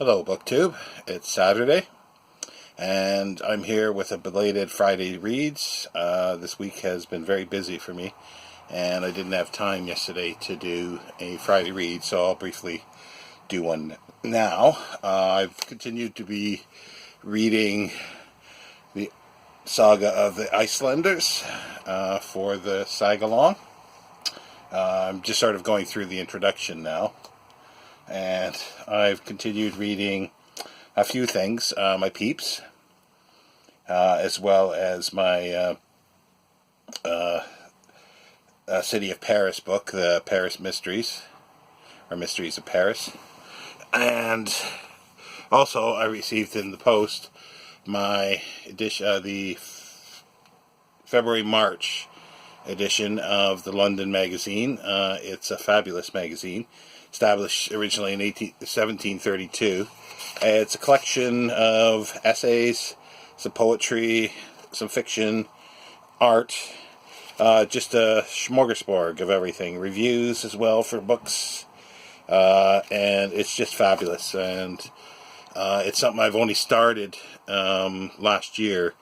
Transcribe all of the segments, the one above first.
Hello BookTube, it's Saturday and I'm here with a belated Friday Reads. This week has been very busy for me and I didn't have time yesterday to do a Friday Read, so I'll briefly do one now. I've continued to be reading the saga of the Icelanders for the Caslon. I'm just sort of going through the introduction now. And I've continued reading a few things, my peeps, as well as my City of Paris book, the Paris Mysteries, or Mysteries of Paris. And also I received in the post my edition, the February-March edition of the London magazine. It's a fabulous magazine. Established originally in 1732. It's a collection of essays, some poetry, some fiction, art, just a smorgasbord of everything. Reviews as well for books, and it's just fabulous. And it's something I've only started last year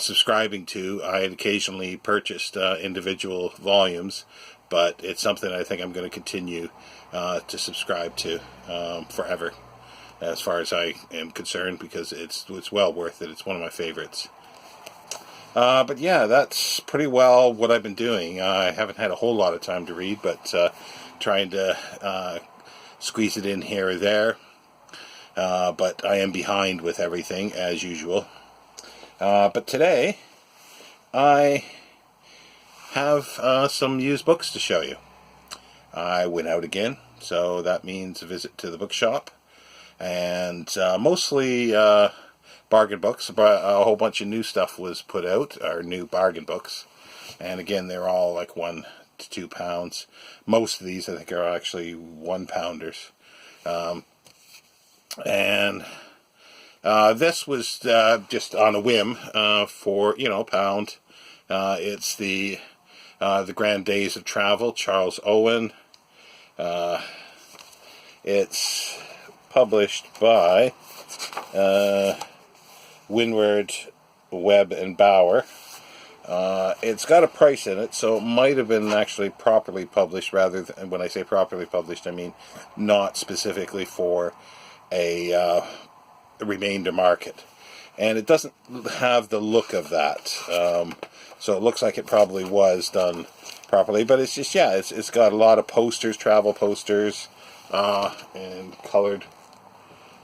subscribing to. I had occasionally purchased individual volumes, but it's something I think I'm going to continue to subscribe to forever, as far as I am concerned, because it's well worth it. It's one of my favorites. But yeah, that's pretty well what I've been doing. I haven't had a whole lot of time to read, but trying to squeeze it in here or there. But I am behind with everything, as usual. But today, I have some used books to show you. I went out again, so that means a visit to the bookshop, and mostly bargain books. A whole bunch of new stuff was put out, or new bargain books, and again they're all like £1 to £2. Most of these I think are actually £1-pounders, and this was just on a whim for £1. It's the Grand Days of Travel, Charles Owen. It's published by Windward, Webb and Bauer. It's got a price in it, so it might have been actually properly published, rather than, when I say properly published, I mean not specifically for a remainder market. And it doesn't have the look of that. So it looks like it probably was done properly, but it's just, yeah, it's got a lot of posters, travel posters, and colored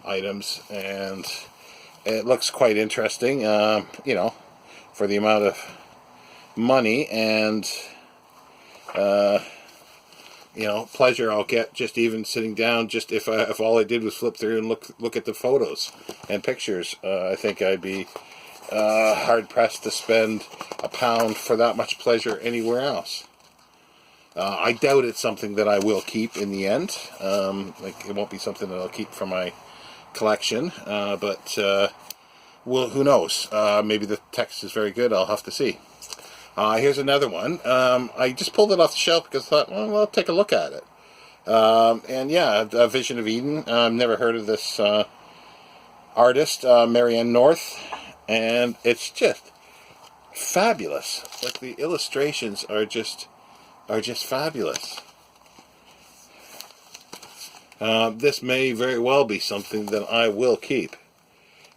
items, and it looks quite interesting, for the amount of money and, pleasure I'll get just even sitting down. Just if all I did was flip through and look at the photos and pictures, I think I'd be hard pressed to spend £1 for that much pleasure anywhere else. I doubt it's something that I will keep in the end. It won't be something that I'll keep for my collection, but well, who knows? Maybe the text is very good. I'll have to see. Here's another one. I just pulled it off the shelf because I thought, well, I'll take a look at it. And yeah, A Vision of Eden. I've never heard of this artist, Marianne North, and it's just fabulous. Like, the illustrations are just fabulous. This may very well be something that I will keep,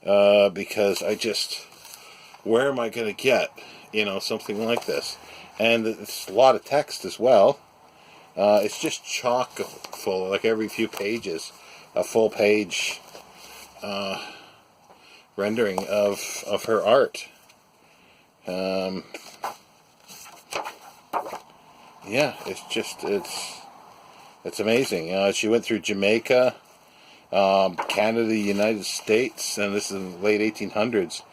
because where am I going to get something like this? And it's a lot of text as well. It's just chock full, like every few pages, a full page rendering of her art. Yeah, it's amazing. She went through Jamaica, Canada, the United States, and this is in the late 1800s.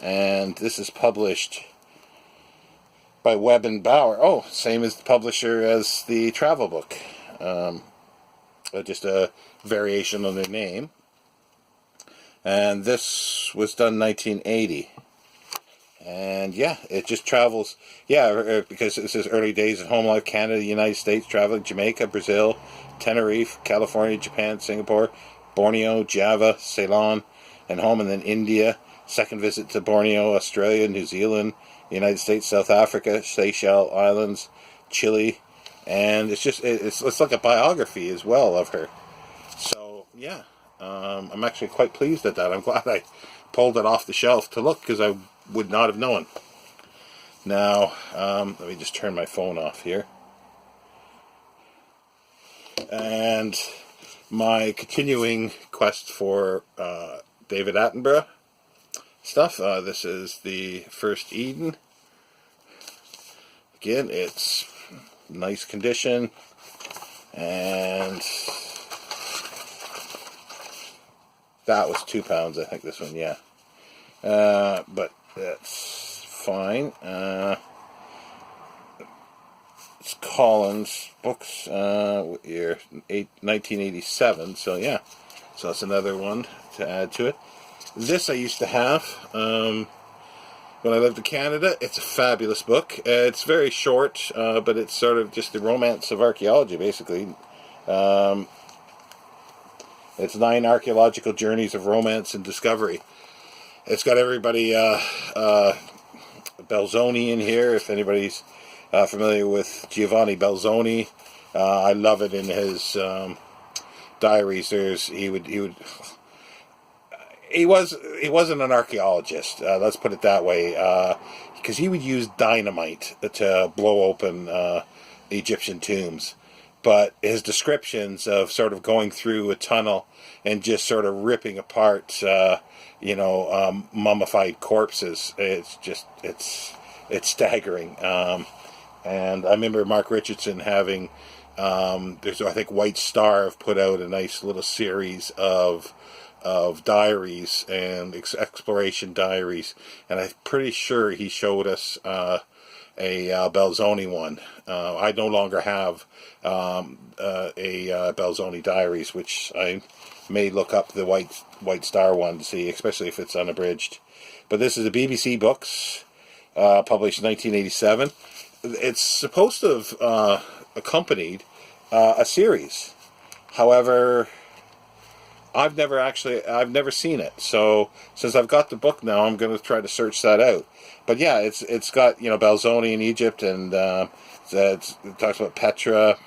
And this is published by Webb and Bauer. Oh, same as the publisher as the travel book. Just a variation on their name. And this was done 1980. And yeah, it just travels. Yeah, because it says early days of home life, Canada, United States, traveling, Jamaica, Brazil, Tenerife, California, Japan, Singapore, Borneo, Java, Ceylon, and home, and then India. Second visit to Borneo, Australia, New Zealand, United States, South Africa, Seychelles Islands, Chile, and it's like a biography as well of her. So yeah, I'm actually quite pleased at that. I'm glad I pulled it off the shelf to look, because I would not have known. Now, let me just turn my phone off here. And my continuing quest for David Attenborough stuff. This is the First Eden. Again, it's nice condition, and that was £2, I think, this one, yeah. But that's fine. It's Collins Books, year 1987, so yeah. So that's another one to add to it. This I used to have when I lived in Canada. It's a fabulous book. It's very short, but it's sort of just the romance of archaeology, basically. It's 9 archaeological journeys of romance and discovery. It's got everybody, Belzoni in here, if anybody's familiar with Giovanni Belzoni. I love it in his diaries. He wasn't an archaeologist, let's put it that way, because he would use dynamite to blow open Egyptian tombs. But his descriptions of sort of going through a tunnel and just sort of ripping apart, mummified corpses, it's staggering. And I remember Mark Richardson having, I think White Star have put out a nice little series of diaries and exploration diaries, and I'm pretty sure he showed us a Belzoni one. I no longer have a Belzoni diaries, which I may look up the White Star one to see, especially if it's unabridged. But this is a BBC Books, published in 1987. It's supposed to have accompanied a series. However, I've never seen it. So since I've got the book now, I'm going to try to search that out. But yeah, it's got Belzoni in Egypt, and it talks about Petra,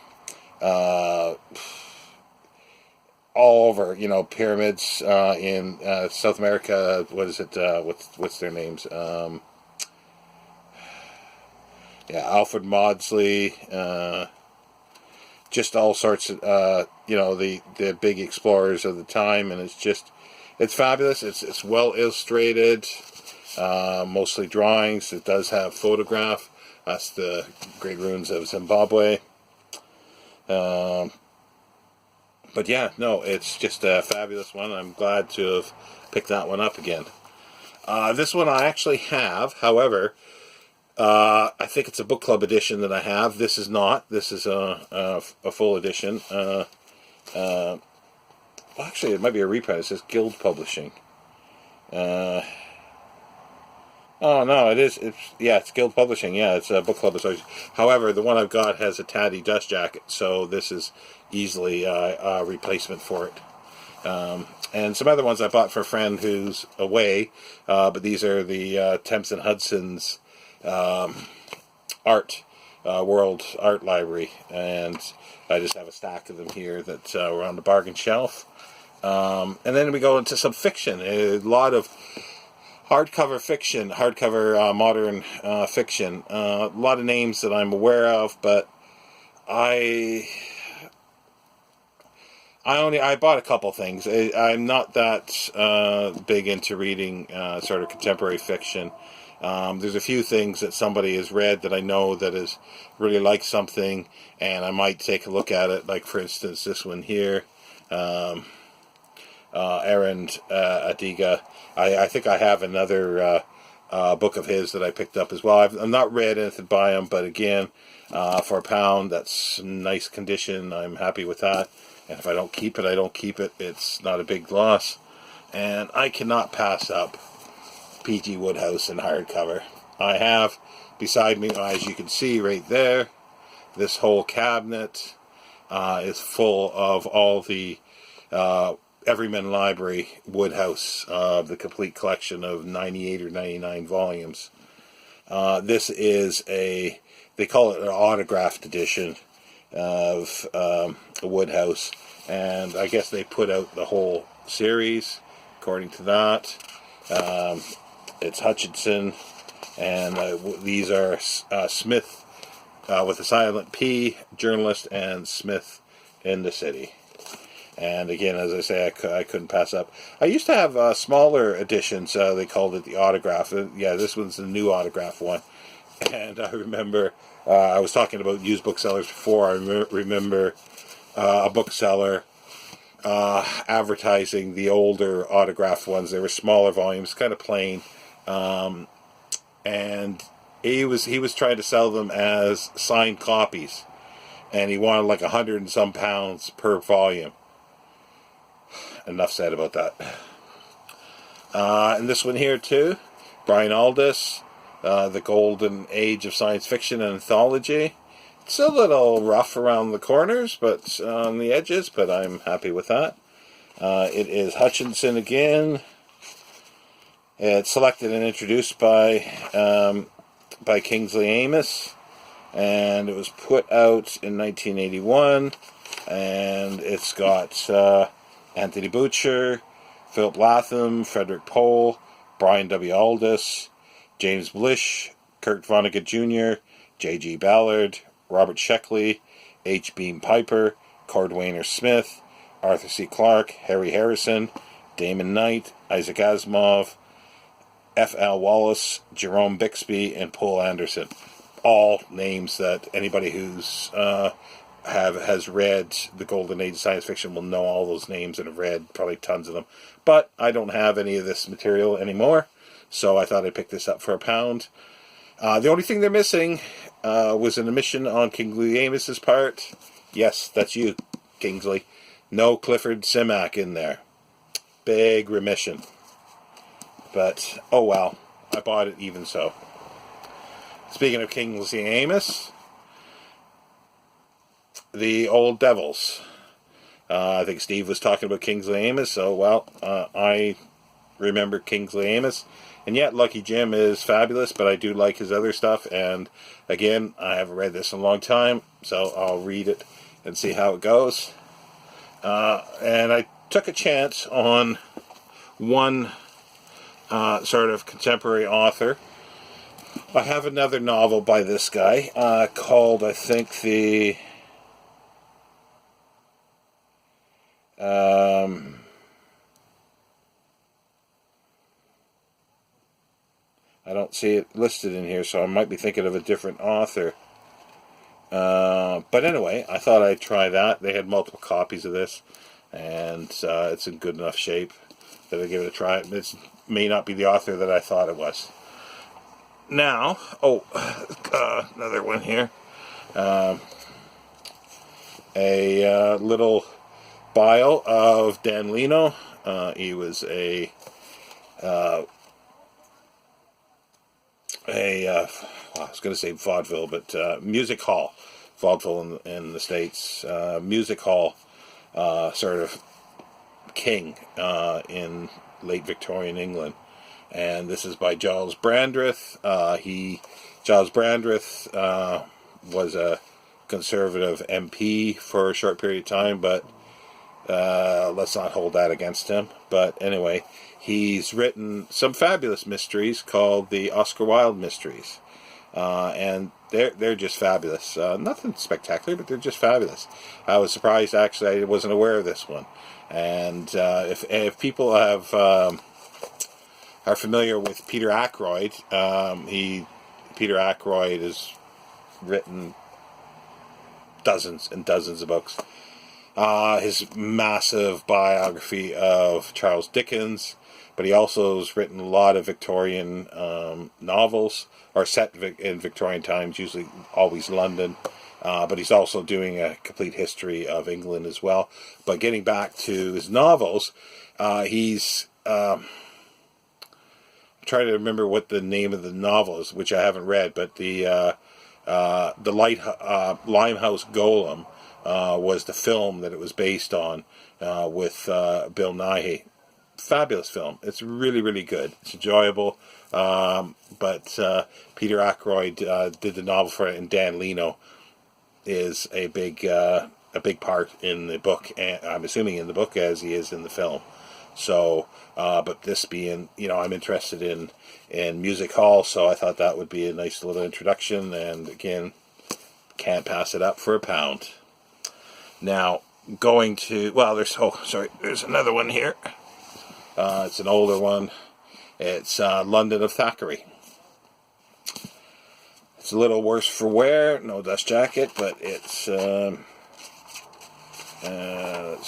all over pyramids in South America. What is it? What's their names? Alfred Maudsley. Just all sorts of the big explorers of the time, and it's fabulous. It's well illustrated, mostly drawings. It does have photograph. That's the Great Ruins of Zimbabwe. But yeah, no, it's just a fabulous one. I'm glad to have picked that one up again. This one I actually have, however. I think it's a book club edition that I have. This is not. This is a full edition. Actually, it might be a reprint. It says Guild Publishing. Oh no, it is. It's Guild Publishing. Yeah, it's a book club edition. However, the one I've got has a tatty dust jacket, so this is easily a replacement for it. And some other ones I bought for a friend who's away, but these are the Thames and Hudson's World Art Library, and I just have a stack of them here that were on the bargain shelf. And then we go into some fiction, a lot of hardcover fiction, modern fiction, a lot of names that I'm aware of, but I bought a couple things. I'm not that big into reading sort of contemporary fiction. There's a few things that somebody has read that I know that is really like something, and I might take a look at it. Like, for instance, this one here, Aaron Adiga. I think I have another book of his that I picked up as well. I've not read anything by him, but again, for £1, that's nice condition. I'm happy with that. And if I don't keep it, I don't keep it. It's not a big loss. And I cannot pass up P.G. Wodehouse in hardcover. I have beside me, as you can see right there, this whole cabinet is full of all the Everyman Library Woodhouse, the complete collection of 98 or 99 volumes. This is they call it an autographed edition of Woodhouse, and I guess they put out the whole series according to that. It's Hutchinson, and these are Smith with a silent P, journalist, and Smith in the city. And again, as I say, I couldn't pass up. I used to have smaller editions. They called it the autograph. Yeah, this one's the new autograph one. And I remember, I was talking about used booksellers before. I remember a bookseller advertising the older autographed ones. They were smaller volumes, kind of plain. And he was trying to sell them as signed copies. And he wanted like 100 and some pounds per volume. Enough said about that. And this one here too, Brian Aldiss, The Golden Age of Science Fiction and Anthology. It's a little rough around the corners, but on the edges, but I'm happy with that. It is Hutchinson again. It's selected and introduced by Kingsley Amos, and it was put out in 1981, and it's got Anthony Butcher, Philip Latham, Frederick Pohl, Brian W. Aldiss, James Blish, Kurt Vonnegut Jr., J.G. Ballard, Robert Sheckley, H. Beam Piper, Cordwainer Smith, Arthur C. Clarke, Harry Harrison, Damon Knight, Isaac Asimov, F. Al Wallace, Jerome Bixby, and Paul Anderson. All names that anybody who's has read The Golden Age of Science Fiction will know all those names and have read probably tons of them. But I don't have any of this material anymore, so I thought I'd pick this up for £1. The only thing they're missing was an omission on Kingsley Amos's part. Yes, that's you, Kingsley. No Clifford Simak in there. Big remission. But, oh well, I bought it even so. Speaking of Kingsley Amos, The Old Devils. I think Steve was talking about Kingsley Amos, so, well, I remember Kingsley Amos. And yet, Lucky Jim is fabulous, but I do like his other stuff. And, again, I haven't read this in a long time, so I'll read it and see how it goes. And I took a chance on one sort of contemporary author. I have another novel by this guy called, I think, I don't see it listed in here, so I might be thinking of a different author. But anyway, I thought I'd try that. They had multiple copies of this, and it's in good enough shape that I give it a try. It may not be the author that I thought it was. Now, another one here. A little bio of Dan Leno. He was I was going to say vaudeville, but music hall. Vaudeville in the States. Music hall sort of king in late Victorian England. And this is by Giles Brandreth. Giles Brandreth was a Conservative MP for a short period of time, but let's not hold that against him. But anyway, he's written some fabulous mysteries called the Oscar Wilde mysteries. And they're just fabulous. Nothing spectacular, but they're just fabulous. I was surprised, actually, I wasn't aware of this one. And if people are familiar with Peter Ackroyd, Peter Ackroyd has written dozens and dozens of books. His massive biography of Charles Dickens, but he also has written a lot of Victorian novels, or set in Victorian times, usually always London. But he's also doing a complete history of England as well. But getting back to his novels, he's I'm trying to remember what the name of the novel is, which I haven't read, but the Limehouse Golem was the film that it was based on with Bill Nighy. Fabulous film. It's really, really good. It's enjoyable. But Peter Ackroyd did the novel for it, and Dan Leno is a big part in the book, and I'm assuming in the book as he is in the film. So, but this being, I'm interested in music hall, so I thought that would be a nice little introduction, and again, can't pass it up for a pound. Now, going to, there's another one here. It's an older one. It's Lunden of Thackeray. It's a little worse for wear, no dust jacket, but it's, let's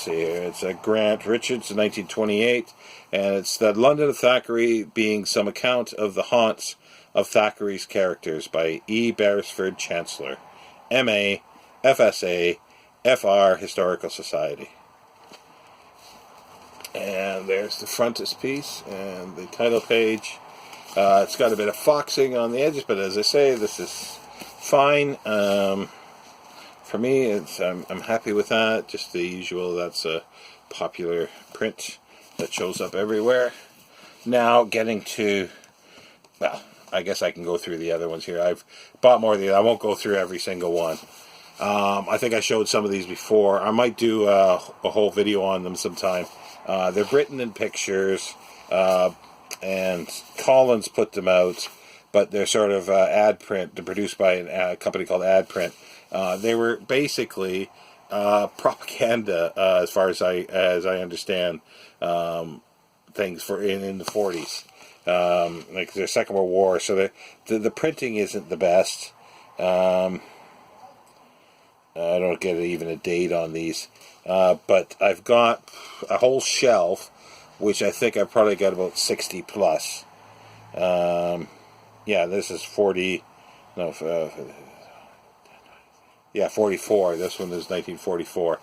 see here, it's a Grant Richards, 1928, and it's the Lunden of Thackeray, being some account of the haunts of Thackeray's characters, by E. Beresford Chancellor, M.A., F.S.A., F.R. Historical Society. And there's the frontispiece and the title page. It's got a bit of foxing on the edges, but as I say, this is fine. For me, I'm happy with that. Just the usual, that's a popular print that shows up everywhere. Now, getting to, well, I guess I can go through the other ones here. I've bought more of these. I won't go through every single one. I think I showed some of these before. I might do a whole video on them sometime. They're written in pictures, and Collins put them out, but they're sort of ad print. They're produced by a company called Ad Print. They were basically propaganda, as far as I understand, things for in the 40s, like the Second World War. So the printing isn't the best. I don't get even a date on these. But I've got a whole shelf, which I think I've probably got about 60 plus. Yeah, this is 40, no, 44. This one is 1944.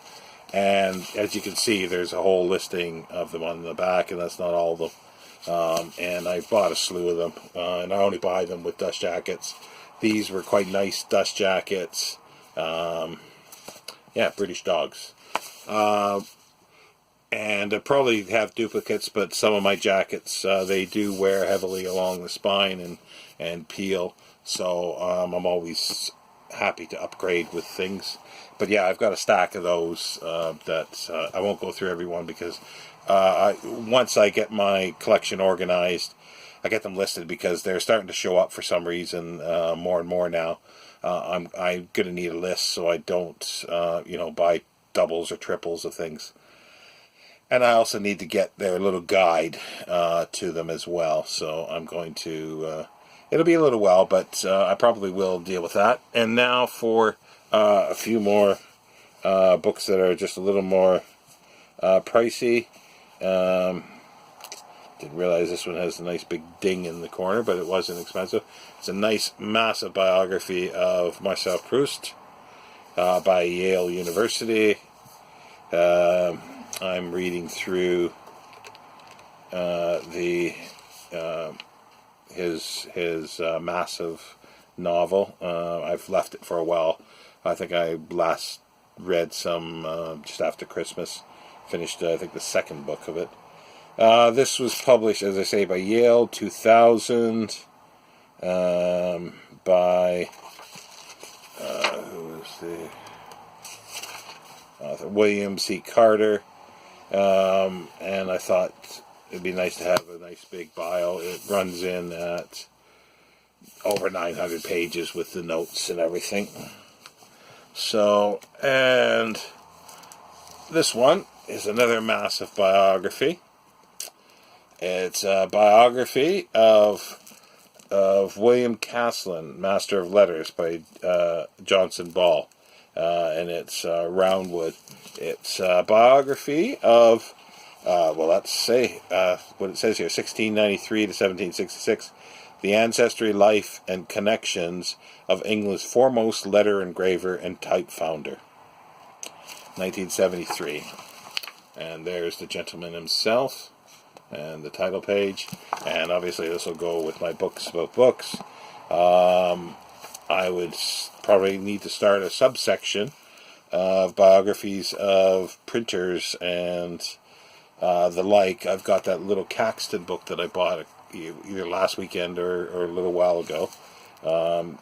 And as you can see, there's a whole listing of them on the back, and that's not all of them. And I bought a slew of them, and I only buy them with dust jackets. These were quite nice dust jackets. Yeah, British dogs. And I probably have duplicates, but some of my jackets, they do wear heavily along the spine and peel. So I'm always happy to upgrade with things. But yeah, I've got a stack of those that I won't go through every one, because once I get my collection organized, I get them listed, because they're starting to show up for some reason more and more now. I'm going to need a list so I don't, buy doubles or triples of things. And I also need to get their little guide to them as well. So I'm going to, it'll be a little while, but I probably will deal with that. And now for a few more books that are just a little more pricey. Didn't realize this one has a nice big ding in the corner, but it wasn't expensive. It's a nice, massive biography of Marcel Proust by Yale University. I'm reading through his massive novel. I've left it for a while. I think I last read some just after Christmas. Finished, I think, the second book of it. This was published, as I say, by Yale, 2000, by, who was the author? William C. Carter, and I thought it'd be nice to have a nice big bio. It runs in at over 900 pages with the notes and everything. So, and this one is another massive biography. It's a biography of William Caslon, Master of Letters, by Johnson Ball, and it's Roundwood. It's a biography of, let's say what it says here, 1693 to 1766, the ancestry, life, and connections of England's foremost letter engraver and type founder, 1973. And there's the gentleman himself, and the title page, and obviously this will go with my books about books. I would probably need to start a subsection of biographies of printers and the like. I've got that little Caxton book that I bought either last weekend or a little while ago.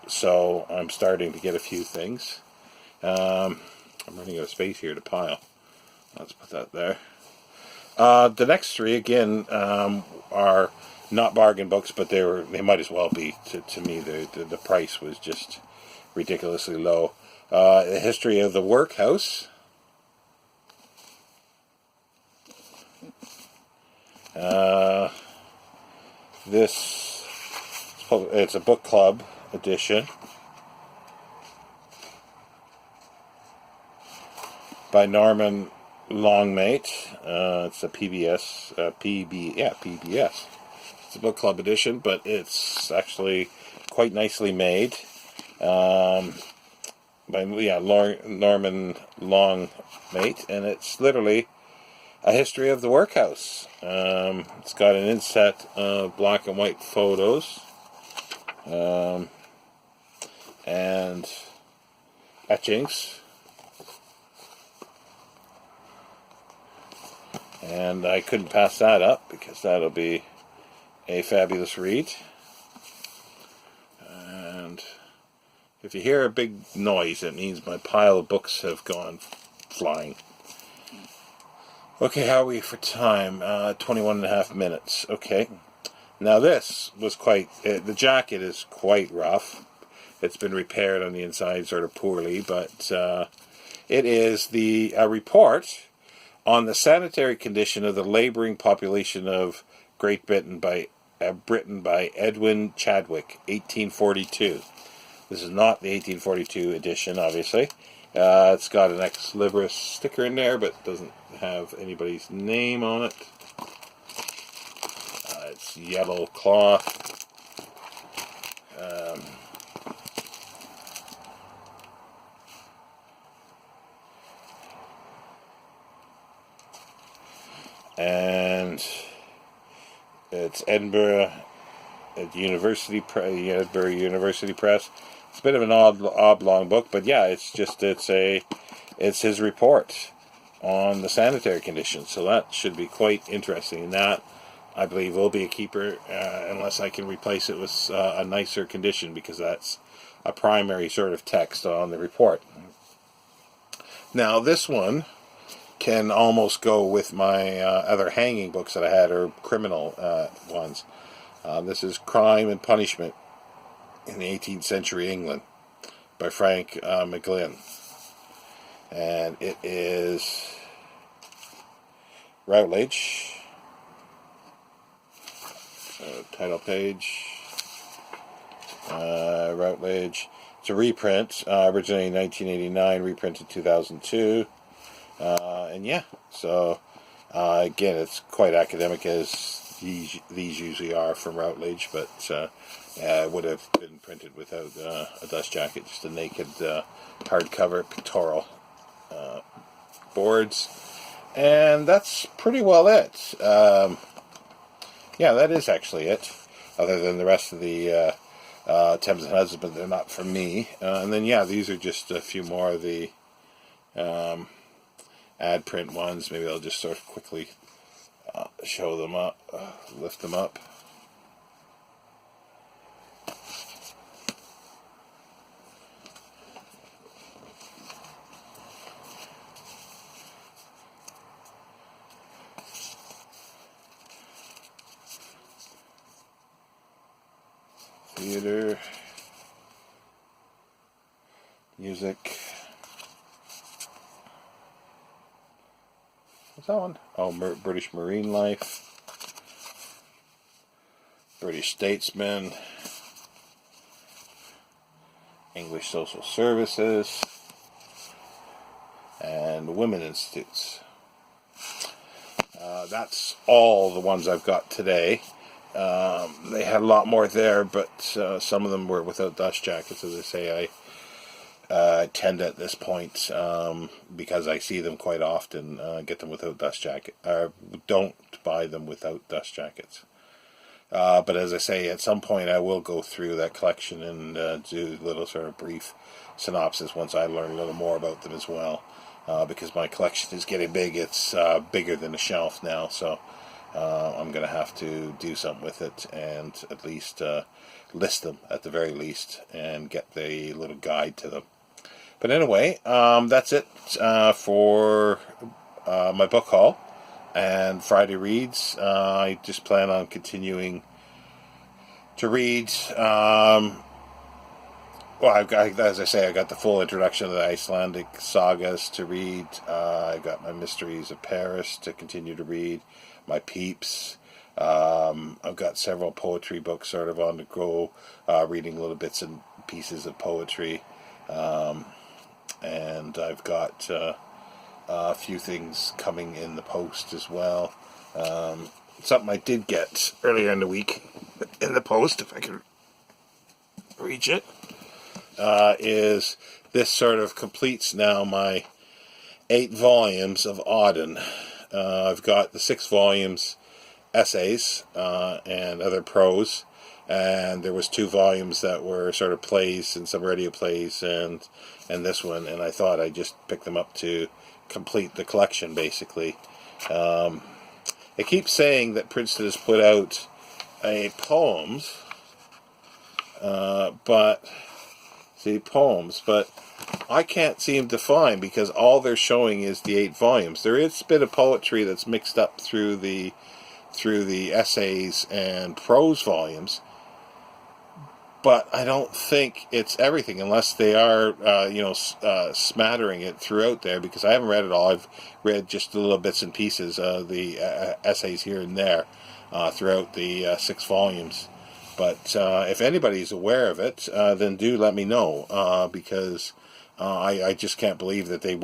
So I'm starting to get a few things. I'm running out of space here to pile. Let's put that there. The next three, again, are not bargain books, but they might as well be. To me, the price was just ridiculously low. The History of the Workhouse. It's a book club edition by Norman Longman. It's a PBS, PBS. It's a book club edition, but it's actually quite nicely made. By Norman Longman, and it's literally a history of the workhouse. It's got an inset of black and white photos, and etchings. And I couldn't pass that up because that'll be a fabulous read. And if you hear a big noise, it means my pile of books have gone flying. Okay, how are we for time? 21 and a half minutes. Okay. Now this was the jacket is quite rough. It's been repaired on the inside sort of poorly, but it is a report on the sanitary condition of the labouring population of Great Britain by Edwin Chadwick, 1842. This is not the 1842 edition, obviously. It's got an ex libris sticker in there, but doesn't have anybody's name on it. It's yellow cloth. And it's Edinburgh University Press. It's a bit of an oblong book, but yeah, it's his report on the sanitary conditions. So that should be quite interesting. And that, I believe, will be a keeper unless I can replace it with a nicer condition, because that's a primary sort of text on the report. Now this one can almost go with my other hanging books that I had, or criminal ones. This is Crime and Punishment in the 18th Century England by Frank McGlynn. And it is Routledge. Title page. Routledge. It's a reprint, originally in 1989, reprinted 2002. And yeah, so again, it's quite academic, as these usually are from Routledge, but it would have been printed without a dust jacket, just a naked hardcover pictorial boards. And that's pretty well it. Yeah, that is actually it, other than the rest of the Thames and Hudson, but they're not for me. And then, yeah, these are just a few more of the ad print ones. Maybe I'll just sort of quickly show them up, lift them up. Theater, music. What's that one? Oh, British Marine Life, British Statesman, English Social Services, and Women Institutes. That's all the ones I've got today. They had a lot more there, but some of them were without dust jackets. As I say, I tend at this point, because I see them quite often, get them without dust jacket. Don't buy them without dust jackets. But as I say, at some point I will go through that collection and do a little sort of brief synopsis once I learn a little more about them as well. Because my collection is getting big. It's bigger than a shelf now, so I'm going to have to do something with it and at least list them at the very least and get the little guide to them. But anyway, that's it for my book haul and Friday reads. I just plan on continuing to read. Well, as I say, I got the full introduction of the Icelandic sagas to read. I got my Mysteries of Paris to continue to read. My Peeps. I've got several poetry books sort of on the go, reading little bits and pieces of poetry. And I've got a few things coming in the post as well. Something I did get earlier in the week in the post, if I can reach it. Is this sort of completes now my 8 volumes of Auden. I've got the 6 volumes essays and other prose, and there was 2 volumes that were sort of plays and some radio plays and this one, and I thought I'd just pick them up to complete the collection basically. It keeps saying that Princeton has put out a poems, but I can't seem to find, because all they're showing is the 8 volumes. There is a bit of poetry that's mixed up through the essays and prose volumes, but I don't think it's everything, unless they are smattering it throughout there, because I haven't read it all. I've read just the little bits and pieces of the essays here and there throughout the 6 volumes. But if anybody's aware of it, then do let me know, because I just can't believe that they're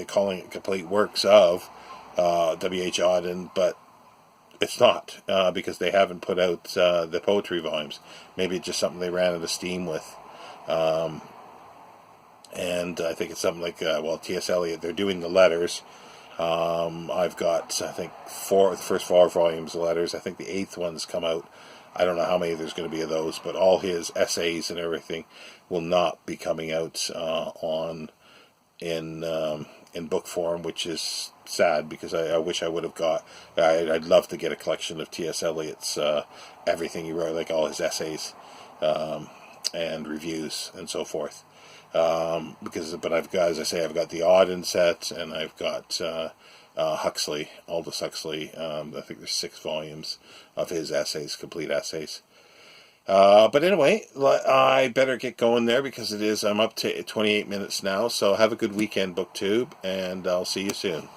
calling it complete works of W.H. Auden, but it's not, because they haven't put out the poetry volumes. Maybe it's just something they ran out of steam with. And I think it's something like, T.S. Eliot, they're doing the letters. I've got, I think, the first 4 volumes of letters. I think the 8th one's come out. I don't know how many there's going to be of those, but all his essays and everything will not be coming out in book form, which is sad, because I wish I would have got. I'd love to get a collection of T.S. Eliot's everything he wrote, like all his essays and reviews and so forth. But I've got, as I say, I've got the Auden set, and I've got Huxley, Aldous Huxley. I think there's 6 volumes of his essays, complete essays. But anyway, I better get going there, because I'm up to 28 minutes now. So have a good weekend, BookTube, and I'll see you soon.